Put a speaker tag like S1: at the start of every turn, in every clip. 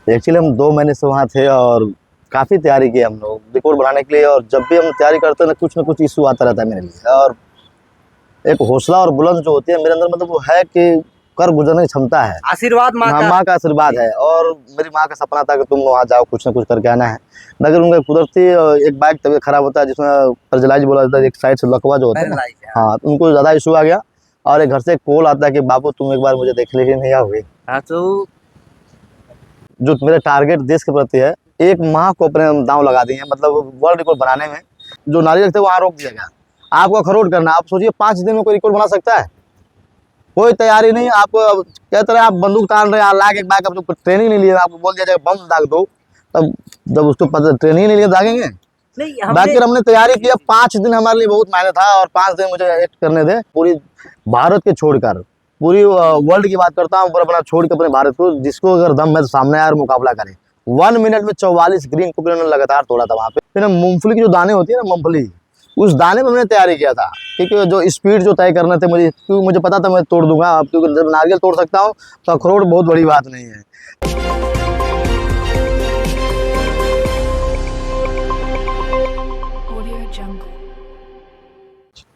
S1: Actually हम 2 महीने से वहाँ थे और काफ़ी तैयारी की हम लोग रिकॉर्ड बनाने के लिए। और जब भी हम तैयारी करते हैं ना कुछ इशू आता रहता है मेरे लिए। और एक हौसला और बुलंद जो होती है मेरे अंदर, मतलब वो है कि कर गुजरने की क्षमता है।
S2: आशीर्वाद माँ
S1: हाँ,
S2: का।
S1: माँ का आशीर्वाद है। और मेरी माँ का सपना था कि तुम वहाँ जाओ, कुछ ना कुछ करके आना है। मगर उनका कुदरती एक बाइक तबीयत खराब होता है जिसमें पैरालाइज बोला जाता है, एक साइड से लकवा जो होता है ना। हाँ, तो उनको ज़्यादा इशू आ गया और एक घर से कॉल आता है कि बाबू तुम एक बार मुझे देख लीजिए, नहीं आओगे।
S2: हाँ, तो
S1: जो मेरा टारगेट देश के प्रति है, एक माह को अपने दांव लगा दिए हैं, मतलब वर्ल्ड रिकॉर्ड बनाने में। जो नारियल थे वहाँ रोक दिया गया। आपको अखरोट करना, आप सोचिए 5 दिन में कोई रिकॉर्ड बना सकता है? कोई तैयारी नहीं। आपको कहते रहे आप बंदूक तान रहे हैं, लाख एक बाइक, अब ट्रेनिंग नहीं लिया, आपको बोल दिया जाएगा बम दाग दो, तब जब उसको पता ट्रेनिंग नहीं लिया दागेंगे।
S2: नहीं,
S1: बाकी हमने तैयारी किया। 5 दिन हमारे लिए बहुत मेहनत था और 5 दिन मुझे एक्ट करने दे। पूरी भारत के छोड़कर पूरी वर्ल्ड की बात करता हूँ, पर अपना छोड़ के अपने भारत को, जिसको अगर दम है तो सामने आए और मुकाबला करे। 1 मिनट में 44 ग्रीन कुकर ने लगातार तोड़ा था वहाँ पे। फिर मूंगफली की जो दाने होती है ना, मूंगफली, उस दाने पे मैंने तैयारी किया था, क्योंकि जो स्पीड जो तय करने थे मुझे, क्योंकि मुझे पता था मैं तोड़ दूंगा। अब क्योंकि जब नारियल तोड़ सकता हूँ तो अखरोट बहुत बड़ी बात नहीं है।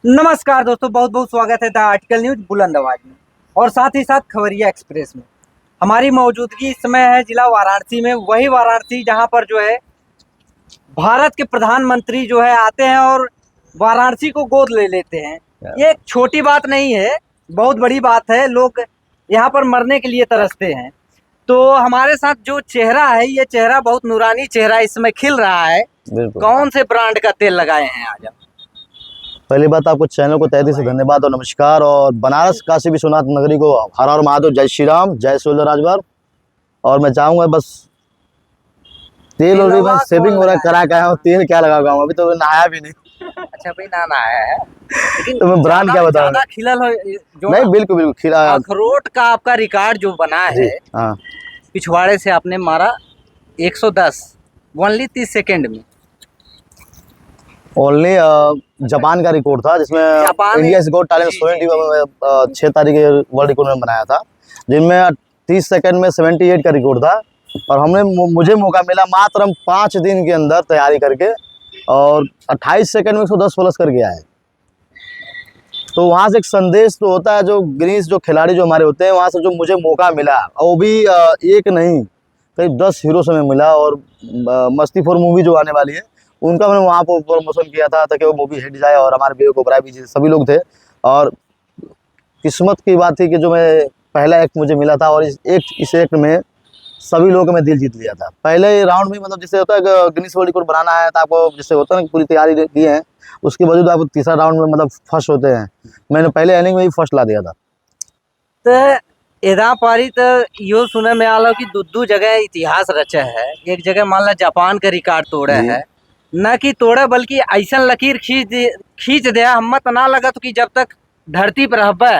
S2: नमस्कार दोस्तों, बहुत बहुत स्वागत है द आर्टिकल न्यूज बुलंद आवाज में और साथ ही साथ खबरिया एक्सप्रेस में। हमारी मौजूदगी इस समय है जिला वाराणसी में। वही वाराणसी जहां पर जो है भारत के प्रधानमंत्री जो है आते हैं और वाराणसी को गोद ले लेते हैं। ये एक छोटी बात नहीं है, बहुत बड़ी बात है। लोग यहाँ पर मरने के लिए तरसते हैं। तो हमारे साथ जो चेहरा है, ये चेहरा बहुत नूरानी चेहरा इस समय खिल रहा है। कौन से ब्रांड का तेल लगाए हैं आज आप?
S1: पहली बात, आपको चैनल को तहे दिल से धन्यवाद और नमस्कार। और बनारस काशी विश्वनाथ नगरी को हर हर महादेव, जय श्री राम, जय सोलर राजभर। और मैं चाहूंगा बस तेल और भी सेविंग वगैरह करा के आया हूँ। तेल क्या लगाऊंगा, अभी तो नहाया भी नहीं।
S2: अच्छा भाई, ना आया है, लेकिन
S1: तो मैं ब्रांड क्या बताऊं?
S2: ज्यादा खिलल हो जो
S1: नहीं, बिल्कुल बिल्कुल खिला।
S2: अखरोट का आपका रिकॉर्ड जो बना है,
S1: हाँ,
S2: पिछवाड़े से आपने मारा 110 ओनली 30 सेकंड में।
S1: ओनली जापान का रिकॉर्ड था, जिसमें इंडिया से गॉट टैलेंट 6 तारीख वर्ल्ड रिकॉर्ड में बनाया था, जिनमें 30 सेकंड में 78 का रिकॉर्ड था। और मुझे मौका मिला मात्र हम 5 दिन के अंदर तैयारी करके और 28 सेकंड में 110 प्लस कर गया है। तो वहाँ से एक संदेश तो होता है, जो ग्रीस जो खिलाड़ी जो हमारे होते हैं, वहाँ से जो मुझे मौका मिला, और वो भी एक नहीं करीब 10 हीरो से मैं मिला। और मस्ती 4 मूवी जो आने वाली है, उनका मैंने वहाँ पर प्रमोशन किया था ताकि वो मूवी हिट जाए। और हमारे विवेक ओबराय भी सभी लोग थे। और किस्मत की बात थी कि जो मैं पहला एक्ट मुझे मिला था, और इस एक्ट में सभी लोगों का मैं दिल जीत लिया था। पहले राउंड में, मतलब जैसे होता है कि गिनीज वर्ल्ड रिकॉर्ड बनाना है तो आपको जैसे होता है ना, पूरी तैयारी की है, उसके बावजूद आपको तीसरा राउंड में मतलब फर्स्ट होते हैं। मैंने पहले इनिंग में ही फर्स्ट ला दिया था।
S2: तो एदा पारी तो यो सुने में आलो कि दू जगह इतिहास रचा है। एक जगह मान ला जापान का रिकॉर्ड तोड़ा है, न कि तोड़ा बल्कि ऐसा लकीर खींच दे हिम्मत ना लगत कि जब तक धरती पर रहबे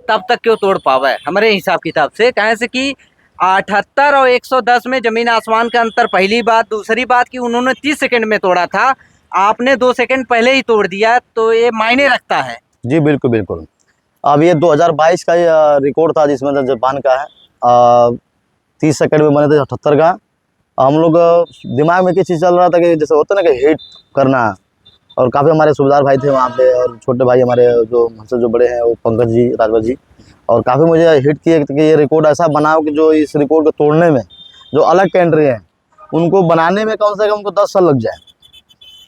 S2: तब तक क्यों तोड़ पावे। हमारे हिसाब किताब से कहे से कि 78 और 110 में जमीन आसमान का अंतर, पहली बात। दूसरी बात कि उन्होंने 30 सेकंड में तोड़ा था, आपने 2 सेकंड पहले ही तोड़ दिया, तो ये मायने रखता है।
S1: जी बिल्कुल बिल्कुल। अब ये 2022 का रिकॉर्ड था, जिसमें जापान का है 30 सेकंड में बने थे 78 का। हम लोग दिमाग में क्या चीज़ चल रहा था कि जैसे होता है ना कि हिट करना। और काफ़ी हमारे सूबेदार भाई थे वहाँ पे, और छोटे भाई हमारे जो हमसे जो बड़े हैं, वो पंकज जी, राजभर जी, और काफ़ी मुझे हिट किए कि ये रिकॉर्ड ऐसा बनाओ कि जो इस रिकॉर्ड को तोड़ने में जो अलग कैंट्री हैं, उनको बनाने में कम से कम उनको 10 साल लग जाए।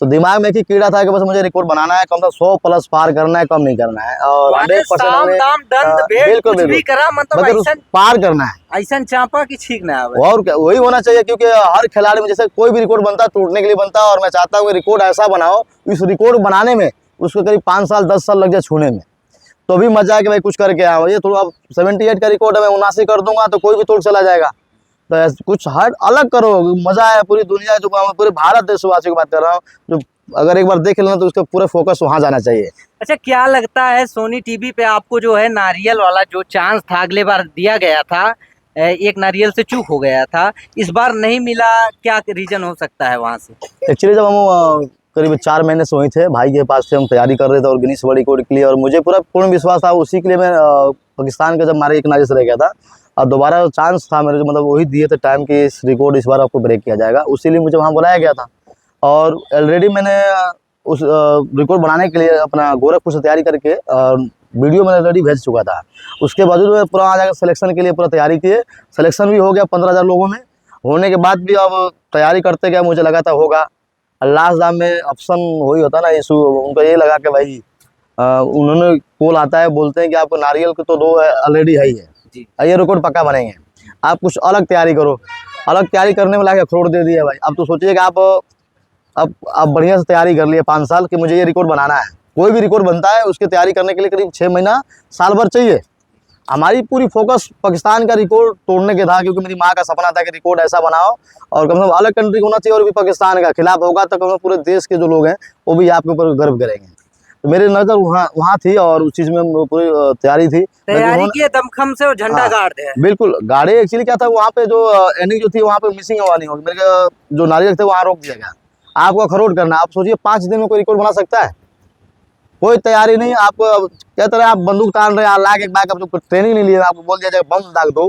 S1: तो दिमाग में एक ही कीड़ा था कि बस मुझे रिकॉर्ड बनाना है, कम से कम 100 प्लस पार करना है, कम नहीं करना है। और 100% मतलब पार करना है,
S2: ऐसा चापा की छीक ना आवे।
S1: और क्या, वही होना चाहिए। क्योंकि हर खिलाड़ी में जैसे कोई भी रिकॉर्ड बनता है टूटने के लिए बनता है, और मैं चाहता हूँ कि रिकॉर्ड ऐसा बनाओ, इस रिकॉर्ड बनाने में उसको करीब 5 साल 10 साल लग जाए छूने में, तो भी मजा है कि भाई कुछ करके आओ। ये थोड़ा 78 का रिकॉर्ड है, मैं 79 कर दूंगा तो कोई भी तोड़ चला जाएगा। तो कुछ हट अलग करो, मजा है। पूरी दुनिया, जो पूरे भारत देशवासी की बात कर रहा हूँ, जो अगर एक बार देख लेना तो उसका पूरा फोकस वहाँ जाना चाहिए।
S2: अच्छा, क्या लगता है सोनी टीवी पे आपको जो है नारियल वाला जो चांस था, अगले बार दिया गया था, एक नारियल से चूक हो गया था, इस बार नहीं मिला, क्या रीजन हो सकता है वहाँ से?
S1: एक्चुअली जब हम करीब 4 महीने से वहीं थे, भाई के पास से हम तैयारी कर रहे थे और गिनीज वर्ल्ड रिकॉर्ड के लिए, और मुझे पूरा पूर्ण विश्वास था उसी के लिए। मैं पाकिस्तान का जब हमारे एक नारियल से रह गया था, और दोबारा चांस था मेरे को, मतलब वही दिए थे टाइम कि इस रिकॉर्ड इस बार आपको ब्रेक किया जाएगा, उसीलिए मुझे वहाँ बुलाया गया था। और ऑलरेडी मैंने उस रिकॉर्ड बनाने के लिए अपना गोरखपुर से तैयारी करके वीडियो मैंने ऑलरेडी भेज चुका था। उसके बावजूद मैं पूरा आ जाकर सिलेक्शन के लिए पूरा तैयारी किए, सिलेक्शन भी हो गया 15,000 लोगों में। होने के बाद भी अब तैयारी करते गया, मुझे लगा था होगा, लास्ट दाम में ऑप्शन वही होता ना इशू, उनको ये लगा कि भाई उन्होंने कॉल आता है, बोलते हैं कि आपको नारियल के तो 2 ऑलरेडी है ही है, ये रिकॉर्ड पक्का बनेंगे, आप कुछ अलग तैयारी करो। अलग तैयारी करने में लाके अखरोट दे दिया भाई। अब तो सोचिए कि आप बढ़िया से तैयारी कर लिए 5 साल कि मुझे ये रिकॉर्ड बनाना है। कोई भी रिकॉर्ड बनता है उसकी तैयारी करने के लिए करीब 6 महीना साल भर चाहिए। हमारी पूरी फोकस पाकिस्तान का रिकॉर्ड तोड़ने के था, क्योंकि मेरी माँ का सपना था कि रिकॉर्ड ऐसा बनाओ और कम से कम अलग कंट्री होना चाहिए और भी पाकिस्तान का खिलाफ होगा तो कम से कम पूरे देश के जो लोग हैं वो भी आपके ऊपर गर्व करेंगे। तो मेरी नज़र वहाँ थी और उस चीज़ में पूरी तैयारी थी,
S2: तैयारी की दमखम से और झंडा गाड़ दिया।
S1: बिल्कुल। गाड़ी एक्चुअली क्या था, वहाँ पे जो एंडिंग जो थी वहाँ पे मिसिंग हुआ नहीं होगी, मेरे जो नारियल थे वहाँ रोक दिया गया। आपको अखरोट करना, आप सोचिए 5 दिन में कोई रिकॉर्ड बना सकता है? कोई तैयारी नहीं। आपको क्या तरह आप बंदूक तान रहे हैं, लाख एक बार, अब ट्रेनिंग नहीं लिया, आपको बोल दिया जाए बम दाग दो,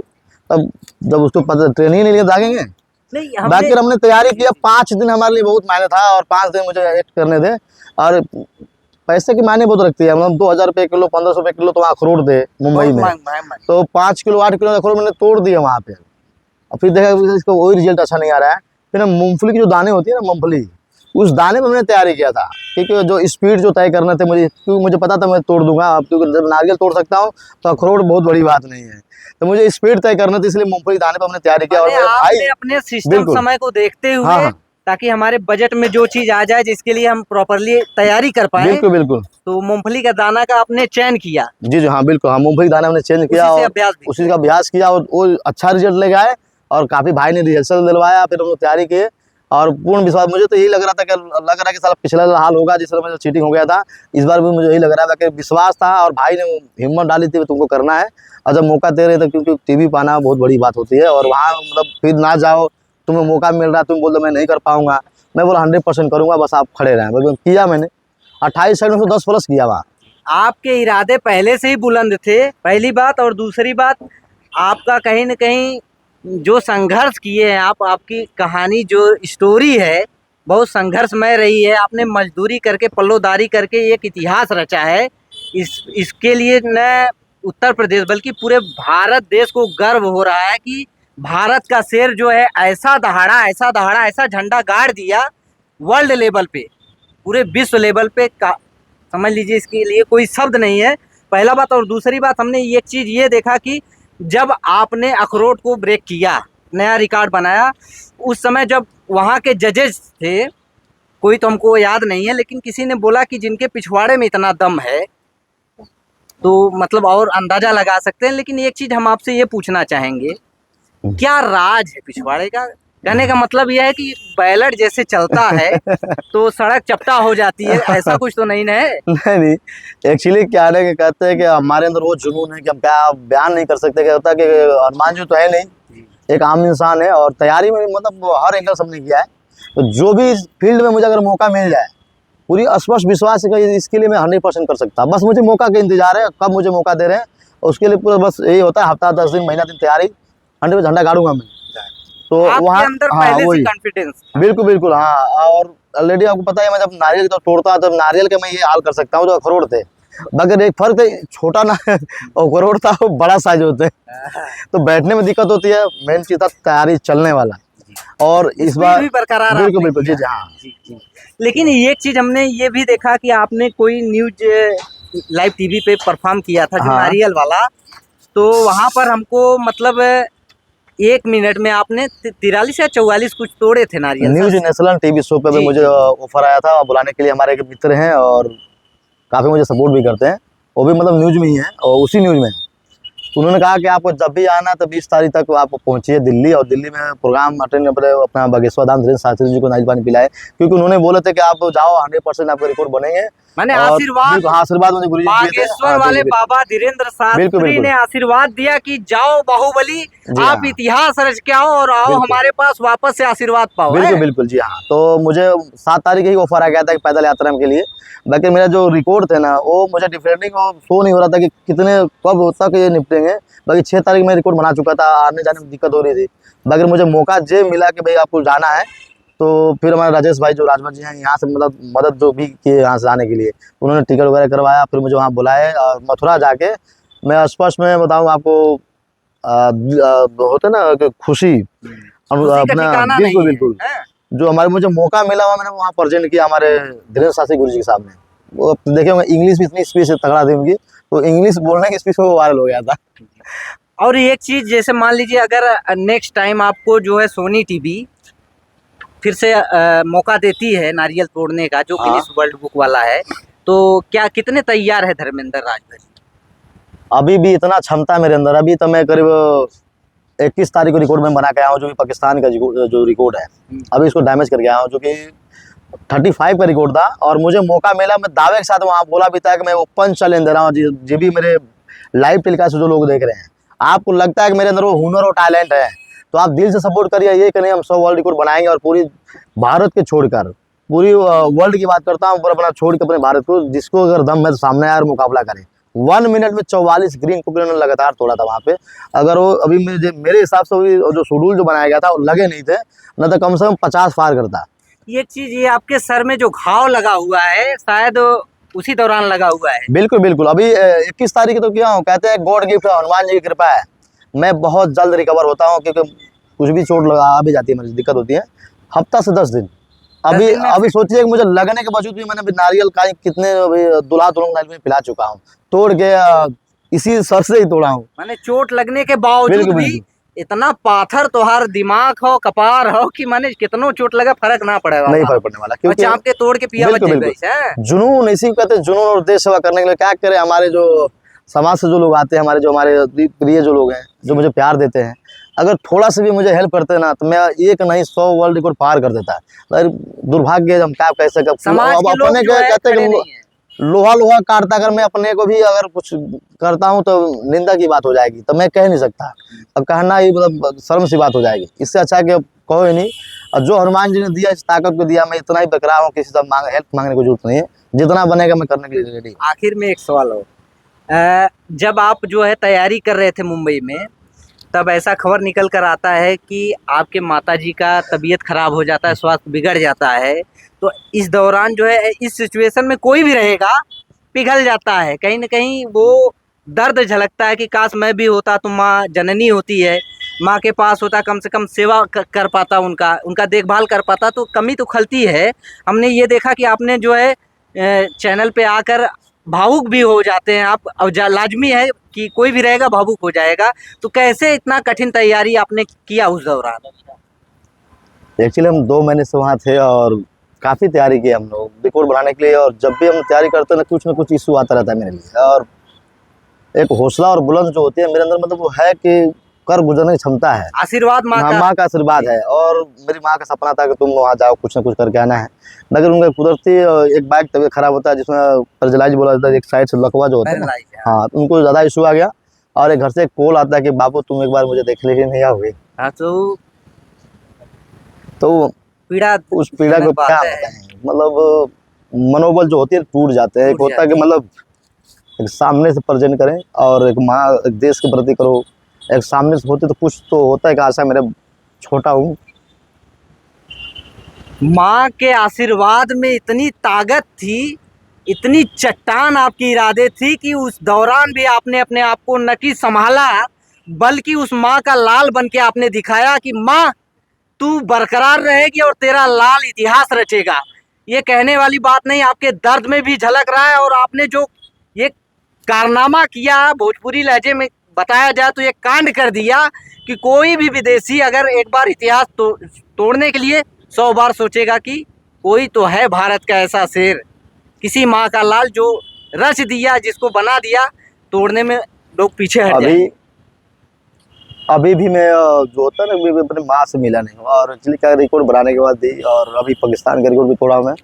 S1: तब जब उसको पता ट्रेनिंग नहीं लिया दागेंगे नहीं। बाकी हमने तैयारी किया, 5 दिन हमारे लिए बहुत मायने था और 5 दिन मुझे एक्ट करने दे। और पैसे की मायने बहुत रखती है, मतलब 2,000 रुपये किलो 1,500 रुपये किलो तो वहाँ अखरोट थे मुंबई में, तो 5 किलो 8 किलो अखरोट मैंने तोड़ दिए वहाँ पे। और फिर देखा इसका वही रिजल्ट अच्छा नहीं आ रहा है। फिर मूंगफली की जो दाने होती है ना, मूंगफली, उस दाने में मैंने तैयारी किया था, क्योंकि जो स्पीड जो तय करने थे मुझे, क्योंकि मुझे पता था मैं तोड़ दूंगा। अब क्योंकि जब नारियल तोड़ सकता हूँ तो अखरोट बहुत बड़ी बात नहीं है, तो मुझे स्पीड तय करना था, इसलिए मूंगफली दाने पर हमने तैयारी किया। और
S2: आपने अपने सिस्टम समय को देखते हुए, हाँ, ताकि हमारे बजट में जो चीज आ जाए जिसके लिए हम प्रॉपरली तैयारी कर पाए।
S1: बिल्कुल बिल्कुल।
S2: तो मूंगफली का दाना का आपने चयन किया? जी
S1: जी हाँ बिल्कुल, हाँ मूंगफली दाना हमने चेंज किया और उसी का अभ्यास किया और वो अच्छा रिजल्ट ले गए और काफी भाई ने रिहर्सल दिलवाया, फिर हम लोग तैयारी किए और पूर्ण विश्वास। मुझे तो यही लग रहा था कि साला पिछला हाल होगा जिस तरह चीटिंग हो गया था, इस बार भी मुझे यही लग रहा था कि विश्वास था और भाई ने हिम्मत डाली थी तुमको करना है। और जब मौका दे रहे थे, क्योंकि टीवी पाना बहुत बड़ी बात होती है और वहाँ मतलब फिर ना जाओ, तुम्हें मौका मिल रहा है, तुम बोल दो मैं नहीं कर पाऊंगा, मैं बोला 100% करूंगा, बस आप खड़े रहें। बिल्कुल किया मैंने, 28 साइड में से 10 प्लस किया वहाँ।
S2: आपके इरादे पहले से ही बुलंद थे, पहली बात। और दूसरी बात, आपका कहीं न कहीं जो संघर्ष किए हैं आप, आपकी कहानी जो स्टोरी है बहुत संघर्षमय रही है। आपने मजदूरी करके, पल्लोदारी करके एक इतिहास रचा है। इसके लिए न उत्तर प्रदेश बल्कि पूरे भारत देश को गर्व हो रहा है कि भारत का शेर जो है ऐसा दहाड़ा ऐसा झंडा गाड़ दिया वर्ल्ड लेवल पे, पूरे विश्व लेवल पे का, समझ लीजिए इसके लिए कोई शब्द नहीं है, पहला बात। और दूसरी बात, हमने एक चीज़ ये देखा कि जब आपने अखरोट को ब्रेक किया, नया रिकॉर्ड बनाया, उस समय जब वहाँ के जजेस थे, कोई तो हमको याद नहीं है, लेकिन किसी ने बोला कि जिनके पिछवाड़े में इतना दम है तो मतलब और अंदाजा लगा सकते हैं। लेकिन एक चीज़ हम आपसे ये पूछना चाहेंगे, क्या राज है पिछवाड़े का? कहने का मतलब यह है कि बैलट जैसे चलता है तो सड़क चपटा हो जाती है, ऐसा कुछ तो नहीं है?
S1: नहीं, एक्चुअली क्या है कि कहते हैं कि हमारे अंदर वो जुनून है कि हम क्या बयान नहीं कर सकते। क्या होता है कि हनुमान जी तो है नहीं, एक आम इंसान है और तैयारी में मतलब हर एंगल सबने किया है। तो जो भी फील्ड में मुझे अगर मौका मिल जाए, पूरी स्पष्ट विश्वास है कि इसके लिए मैं 100% कर सकता। बस मुझे मौका का इंतजार है, कब मुझे मौका दे रहे हैं उसके लिए पूरा बस यही होता है, हफ्ता 10 दिन महीना दिन तैयारी, 100% झंडा गाड़ूंगा मैं। तो वहाँ
S2: कॉन्फिडेंस,
S1: बिल्कुल बिल्कुल हाँ। और ऑलरेडी आपको पता है मैं जब नारियल तो तोड़ता तब नारियल के मैं ये हाल कर सकता हूँ जो अखरोट थे, मगर एक फर्क है, छोटा ना अखरोट था वो बड़ा साइज होते हैं तो बैठने में दिक्कत होती है। मेन चीज था तैयारी चलने वाला, और इस बार
S2: भी बरकरार
S1: बिल्कुल बिल्कुल जी हाँ।
S2: लेकिन एक चीज हमने ये भी देखा कि आपने कोई न्यूज लाइव टीवी पे परफॉर्म किया था, जो नारियल वाला, तो वहाँ पर हमको मतलब 1 मिनट में आपने 43 या 44 कुछ तोड़े थे नारियल।
S1: न्यूज नेशनल टीवी शो पे मुझे ऑफर आया था बुलाने के लिए, हमारे एक मित्र हैं और काफ़ी मुझे सपोर्ट भी करते हैं, वो भी मतलब न्यूज में ही है और उसी न्यूज में। तो उन्होंने कहा कि आपको जब भी आना तो 20 तारीख तक आप पहुंचिए दिल्ली, और दिल्ली में प्रोग्राम अटेंड अपना बागेश्वर धाम धीरेन्द्र शास्त्री जी को नारियल पानी पिलाए, क्योंकि उन्होंने बोले थे कि आप जाओ 100% आपका रिकॉर्ड बनेंगे।
S2: मैंने आशीर्वाद,
S1: आशीर्वाद मुझे गुरु जी
S2: बागेश्वर वाले बाबा धीरेन्द्र शास्त्री ने आशीर्वाद दिया कि जाओ बाहुबली, आप इतिहास रच के आओ और आओ हमारे पास वापस से आशीर्वाद पाओ।
S1: बिल्कुल बिल्कुल जी हाँ। तो मुझे 7 तारीख ही ऑफर आ गया था पैदल यात्रा के लिए, बाकी मेरा जो रिकॉर्ड थे ना वो मुझे डिफरेंटली शो नहीं हो रहा था कि कितने कब तक ये निपटेंगे। देंगे। बाकी 6 तारीख में रिकॉर्ड बना चुका था, आने जाने में दिक्कत हो रही थी। बाकी मुझे मौका जे मिला कि भाई आपको जाना है, तो फिर हमारे राजेश भाई जो राजभर जी हैं यहाँ से मतलब मदद जो भी किए यहाँ से आने के लिए, उन्होंने टिकट वगैरह करवाया, फिर मुझे वहाँ बुलाए और मथुरा जाके मैं स्पष्ट में बताऊँ आपको होता है ना कि खुशी अपना, बिल्कुल बिल्कुल, जो हमारे मुझे मौका मिला हुआ मैंने वहाँ प्रेजेंट किया हमारे धीरेन्द्र शास्त्री गुरु जी के सामने। वो देखे होंगे इंग्लिश भी इतनी स्पीच तगड़ा थी उनकी, तो इंग्लिश बोलने की स्पीच में वो वायरल हो गया था।
S2: और एक चीज जैसे मान लीजिए अगर नेक्स्ट टाइम आपको जो है सोनी टीवी फिर से मौका देती है नारियल तोड़ने का, जो गिनीज वर्ल्ड बुक वाला है, तो क्या कितने तैयार है धर्मेंद्र राजभर?
S1: अभी भी इतना क्षमता मेरे अंदर, अभी तो मैं करीब 21 तारीख को रिकॉर्ड में बना के आया हूँ, जो कि पाकिस्तान का जो रिकॉर्ड है, अभी इसको डैमेज करके आया हूँ, जो कि 35 का रिकॉर्ड था। और मुझे मौका मिला, मैं दावे के साथ वहाँ बोला भी था कि मैं ओपन चैलेंज दे रहा हूँ, जो भी मेरे लाइव टेलीकास्ट जो लोग देख रहे हैं, आपको लगता है कि मेरे अंदर वो हुनर और टैलेंट है, तो आप दिल से सपोर्ट करिए, ये कि नहीं हम 100 वर्ल्ड रिकॉर्ड बनाएंगे और पूरी भारत के छोड़कर पूरी वर्ल्ड की बात करता हूँ, पर अपना छोड़ के अपने भारत को, जिसको अगर दम है तो सामने आए और मुकाबला करें। 1 मिनट में 44 ग्रीन कुकर ने लगातार तोड़ा था वहाँ पे। अगर वो अभी मेरे हिसाब से जो शेड्यूल जो बनाया गया था वो लगे नहीं थे, न तो कम से कम 50 पार करता।
S2: एक चीज, ये आपके सर में जो घाव लगा हुआ है शायद उसी दौरान लगा हुआ है।
S1: बिल्कुल बिल्कुल, अभी 21 तारीख तो क्या हूँ, कहते हैं गॉड गिफ्ट है, हनुमान जी की कृपा है, मैं बहुत जल्द रिकवर होता हूँ, क्योंकि कुछ भी चोट लगा आ भी जाती है, मुझे दिक्कत होती है, हफ्ता से 10 दिन। अभी सोचिए कि मुझे लगने के बावजूद भी मैंने नारियल का कितने दूल्हा दुल्हन नारियल में पिला चुका हूँ, तोड़ के इसी सर से ही तोड़ा हूँ।
S2: मैंने चोट लगने के बावजूद भी इतना पाथर तोहार दिमाग हो, कपार हो, कि माने कितनो चोट लगा फर्क ना पड़ेगा, नहीं फर्क पड़ने वाला, क्योंकि चाप के तोड़ के पिया
S1: जुनून, इसी को कहते हैं जुनून, और देश सेवा करने के लिए क्या करे। हमारे जो समाज से जो लोग आते हैं, हमारे प्रिय जो लोग हैं, जो मुझे प्यार देते हैं, अगर थोड़ा सा भी मुझे हेल्प करते ना, तो मैं एक नहीं 100 वर्ल्ड रिकॉर्ड पार कर देता है। दुर्भाग्य हम क्या कैसे अपने कहते हैं लोहा काटता, अगर मैं अपने को भी अगर कुछ करता हूं तो निंदा की बात हो जाएगी, तो मैं कह नहीं सकता, अब कहना ही मतलब शर्म सी बात हो जाएगी। इससे अच्छा कि कहो ही नहीं, और जो हनुमान जी ने दिया इस ताकत को दिया, मैं इतना ही बकरा हूँ, किसी से हेल्प मांगने की जरूरत नहीं है, जितना बनेगा मैं करने के लिए रेडी।
S2: आखिर में एक सवाल हो, जब आप जो है तैयारी कर रहे थे मुंबई में, तब ऐसा खबर निकल कर आता है कि आपके माताजी का तबीयत खराब हो जाता है, स्वास्थ्य बिगड़ जाता है, तो इस दौरान जो है, इस सिचुएशन में कोई भी रहेगा पिघल जाता है, कहीं ना कहीं वो दर्द झलकता है कि काश मैं भी होता, तो माँ जननी होती है, माँ के पास होता, कम से कम सेवा कर पाता, उनका देखभाल कर पाता, तो कमी तो खलती है। हमने ये देखा कि आपने जो है चैनल पे आकर भावुक भी हो जाते हैं आप, और लाजमी है कि कोई भी रहेगा भावुक हो जाएगा, तो कैसे इतना कठिन तैयारी आपने किया उस दौरान?
S1: एक्चुअली हम 2 महीने से वहाँ थे और काफ़ी तैयारी की हम लोग रिकॉर्ड बनाने के लिए, और जब भी हम तैयारी करते हैं ना कुछ इशू आता रहता है मेरे लिए, और एक हौसला और बुलंद जो होती है मेरे अंदर, मतलब वो है कि कर गुजरने की क्षमता है,
S2: आशीर्वाद माँ
S1: का आशीर्वाद है। और मेरी माँ का सपना था कि तुम वहाँ जाओ, कुछ ना कुछ करके आना है, मगर उनका कुदरती एक बाइक तबीयत खराब होता है, जिसमें पैरालाइज बोला जाता है, एक साइड से लकवा जो होता है ना, हाँ, उनको ज़्यादा इशू आ गया, और एक घर से एक कॉल आता है कि बाबू तुम एक बार मुझे देखने के लिए नहीं आओगे। तो पीड़ा, उस पीड़ा को क्या बताएं, मतलब मनोबल जो होती है टूट जाते हैं। एक होता है कि मतलब एक सामने से प्रेजेंट करें, और एक माँ, एक देश के प्रति करो, एक सामने से होते तो कुछ तो होता है कि आशा मेरे छोटा हूँ।
S2: माँ के आशीर्वाद में इतनी ताकत थी, इतनी चट्टान आपकी इरादे थी, कि उस दौरान भी आपने अपने आप को न कि संभाला, बल्कि उस माँ का लाल बन के आपने दिखाया कि माँ तू बरकरार रहेगी और तेरा लाल इतिहास रचेगा। ये कहने वाली बात नहीं, आपके दर्द में भी झलक रहा है, और आपने जो ये कारनामा किया, भोजपुरी लहजे में बताया जाए तो ये कांड कर दिया, कि कोई भी विदेशी अगर एक बार इतिहास तोड़ने के लिए 100 बार सोचेगा कि कोई तो है भारत का ऐसा शेर, किसी माँ का लाल जो रच दिया, जिसको बना दिया, तोड़ने में लोग पीछे हट जाएंगे।
S1: अभी भी मैं जो होता है ना, अपने माँ से मिला नहीं, और एक्चुअली क्या रिकॉर्ड बनाने के बाद दी, और अभी पाकिस्तान का रिकॉर्ड भी तोड़ा मैं।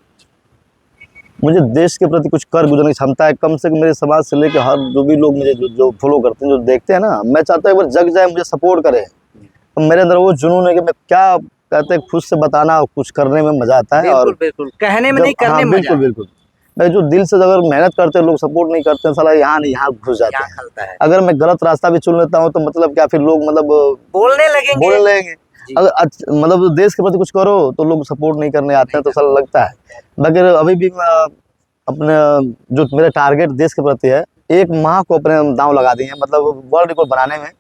S1: मुझे देश के प्रति कुछ कर गुजरने की क्षमता है, कम से कम मेरे समाज से लेकर हर जो भी लोग मुझे जो फॉलो करते हैं, जो देखते हैं ना, मैं चाहता हूँ एक बार जग जाए, मुझे सपोर्ट करे। तो मेरे अंदर वो जुनून है कि मैं क्या कहते हैं, खुद से बताना और कुछ करने में मजा आता है, और
S2: बिल्कुल कहने में नहीं, करने में।
S1: बिल्कुल। भाई जो दिल से अगर मेहनत करते हैं लोग, सपोर्ट नहीं करते हैं, साला यहाँ नहीं यहाँ घुस जाते
S2: यहाँ
S1: हैं।
S2: खलता है,
S1: अगर मैं गलत रास्ता भी चुन लेता हूँ तो मतलब क्या, फिर लोग मतलब
S2: बोलने लगेंगे।
S1: बोलने लगेंगे।
S2: जी।
S1: अगर मतलब देश के प्रति कुछ करो तो लोग सपोर्ट नहीं करने आते हैं, तो साला लगता है। मगर अभी भी मैं अपने जो मेरा टारगेट देश के प्रति है, 1 माह को अपने दांव लगा दिए हैं, मतलब वर्ल्ड रिकॉर्ड बनाने में।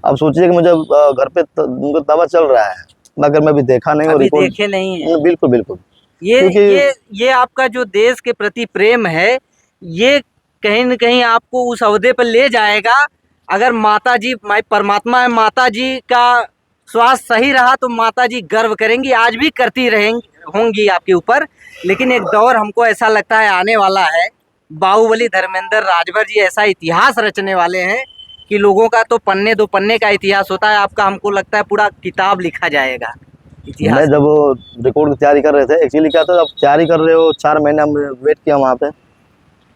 S1: अब सोचिए कि मुझे घर पे उनको दावा चल रहा है, मगर मैं अभी देखा नहीं और
S2: अभी
S1: रिकॉर्ड
S2: देखे नहीं है।
S1: बिल्कुल बिल्कुल।
S2: ये
S1: क्योंकि
S2: ये आपका जो देश के प्रति प्रेम है, ये कहीं न कहीं आपको उस ओहदे पर ले जाएगा। अगर माता जी, माई परमात्मा है, माता जी का स्वास्थ्य सही रहा तो माता जी गर्व करेंगी, आज भी करती रहेंगी, होंगी आपके ऊपर। लेकिन एक दौर हमको ऐसा लगता है आने वाला है, बाहुबली धर्मेंद्र राजभर जी ऐसा इतिहास रचने वाले हैं कि लोगों का तो पन्ने दो पन्ने का इतिहास होता है, आपका हमको लगता है पूरा किताब लिखा जाएगा
S1: मैं
S2: इतिहास।
S1: जब वो रिकॉर्ड की तैयारी कर रहे थे, एक्चुअली क्या था, अब तैयारी कर रहे हो 4 महीने हम वेट किया वहाँ पे।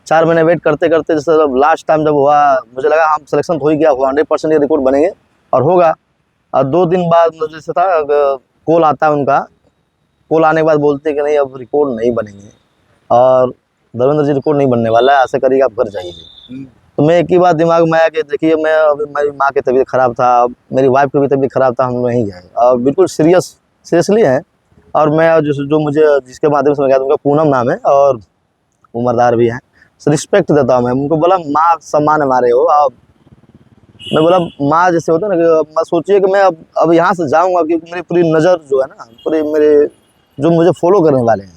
S1: 4 महीने वेट करते करते जैसे जब लास्ट टाइम जब हुआ, मुझे लगा हम सिलेक्शन हो ही गया, 100% ये रिकॉर्ड बनेंगे और होगा। और 2 दिन बाद मतलब जैसे था कॉल आता है उनका, कॉल आने के बाद बोलते हैं कि नहीं अब रिकॉर्ड नहीं बनेंगे और धर्मेंद्र जी रिकॉर्ड नहीं बनने वाला है, ऐसा करिए आप घर जाइए। तो मैं एक ही बात दिमाग में आया कि देखिए मैं अभी मेरी माँ की तबीयत ख़राब था, मेरी वाइफ की भी तबीयत ख़राब था, हम नहीं गए और बिल्कुल सीरियसली हैं। और मैं जो मुझे जिसके माध्यम से मैं गया था, उनका पूनम नाम है और उम्रदार भी हैं, रिस्पेक्ट देता हूँ मैं उनको। बोला माँ सम्मान हमारे हो आप, मैं बोला माँ जैसे होता है ना, कि मैं सोचिए कि मैं अब यहाँ से जाऊँगा क्योंकि मेरी पूरी नज़र जो है ना, पूरे मेरे जो मुझे फॉलो करने वाले हैं,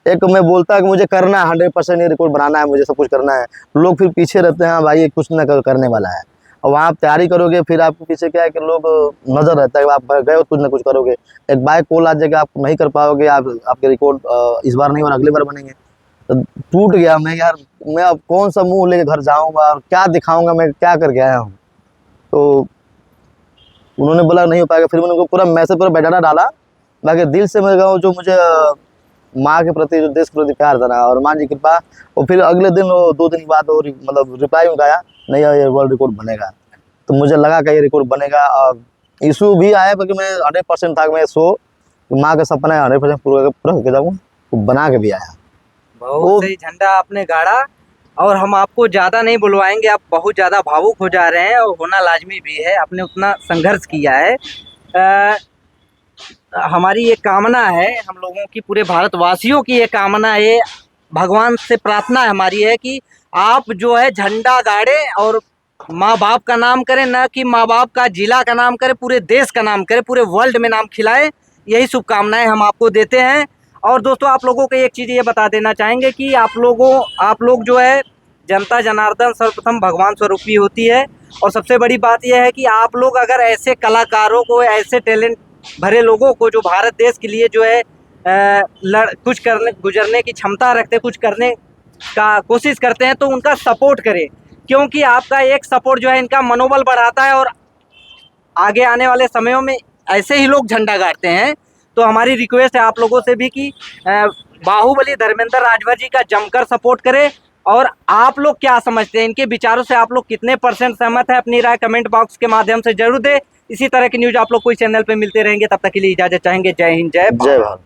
S1: एक मैं बोलता है कि मुझे करना है 100% ये रिकॉर्ड बनाना है, मुझे सब कुछ करना है, लोग फिर पीछे रहते हैं, भाई ये कुछ ना करने वाला है। और वहाँ आप तैयारी करोगे, फिर आपके पीछे क्या है कि लोग नज़र रहता है कि आप गए हो कुछ ना कुछ करोगे, एक बाइक कॉल आ जाएगा, आप नहीं कर पाओगे, आप आपके रिकॉर्ड इस बार नहीं और अगली बार बनेंगे। तो टूट गया मैं, यार मैं अब कौन सा मुँह लेके घर जाऊँगा और क्या दिखाऊँगा, मैं क्या करके आया हूँ। तो उन्होंने बोला नहीं हो पाएगा, फिर मैंने उनको पूरा मैसेज पूरा बैठाना डाला। बाकी दिल से मैं कहूँ जो मुझे माँ के प्रति, जो देश के प्रति प्यार था ना, और माँ की कृपा। और फिर अगले दिन वो 2 दिन बाद और मतलब रिप्लाई उनका आया, नहीं ये वर्ल्ड रिकॉर्ड बनेगा। तो मुझे लगा कि ये रिकॉर्ड बनेगा। और इशू भी आया क्योंकि मैं 100% था कि मैं माँ का सपना है 100% पूरा होकर जाऊँगा, वो बना के भी आया।
S2: बहुत सही झंडा आपने गाड़ा। और हम आपको ज़्यादा नहीं बुलवाएंगे, आप बहुत ज़्यादा भावुक हो जा रहे हैं और होना लाजमी भी है, आपने उतना संघर्ष किया है। हमारी ये कामना है, हम लोगों की, पूरे भारतवासियों की ये कामना है, भगवान से प्रार्थना हमारी है कि आप जो है झंडा गाड़े और माँ बाप का नाम करें, न कि माँ बाप का जिला का नाम करें, पूरे देश का नाम करें, पूरे वर्ल्ड में नाम खिलाएं। यही शुभकामनाएं हम आपको देते हैं। और दोस्तों आप लोगों को एक चीज़ ये बता देना चाहेंगे कि आप लोग जो है, जनता जनार्दन सर्वप्रथम भगवान स्वरूप ही होती है। और सबसे बड़ी बात यह है कि आप लोग अगर ऐसे कलाकारों को, ऐसे टैलेंट भरे लोगों को जो भारत देश के लिए जो है कुछ करने गुजरने की क्षमता रखते, कुछ करने का कोशिश करते हैं, तो उनका सपोर्ट करें, क्योंकि आपका एक सपोर्ट जो है इनका मनोबल बढ़ाता है और आगे आने वाले समयों में ऐसे ही लोग झंडा गाड़ते हैं। तो हमारी रिक्वेस्ट है आप लोगों से भी कि बाहुबली धर्मेंद्र राजभर जी का जमकर सपोर्ट करें। और आप लोग क्या समझते हैं, इनके विचारों से आप लोग कितने % सहमत है, अपनी राय कमेंट बॉक्स के माध्यम से जरूर दें। इसी तरह की न्यूज आप लोग कोई चैनल पे मिलते रहेंगे, तब तक के लिए इजाजत चाहेंगे। जय हिंद, जय भारत।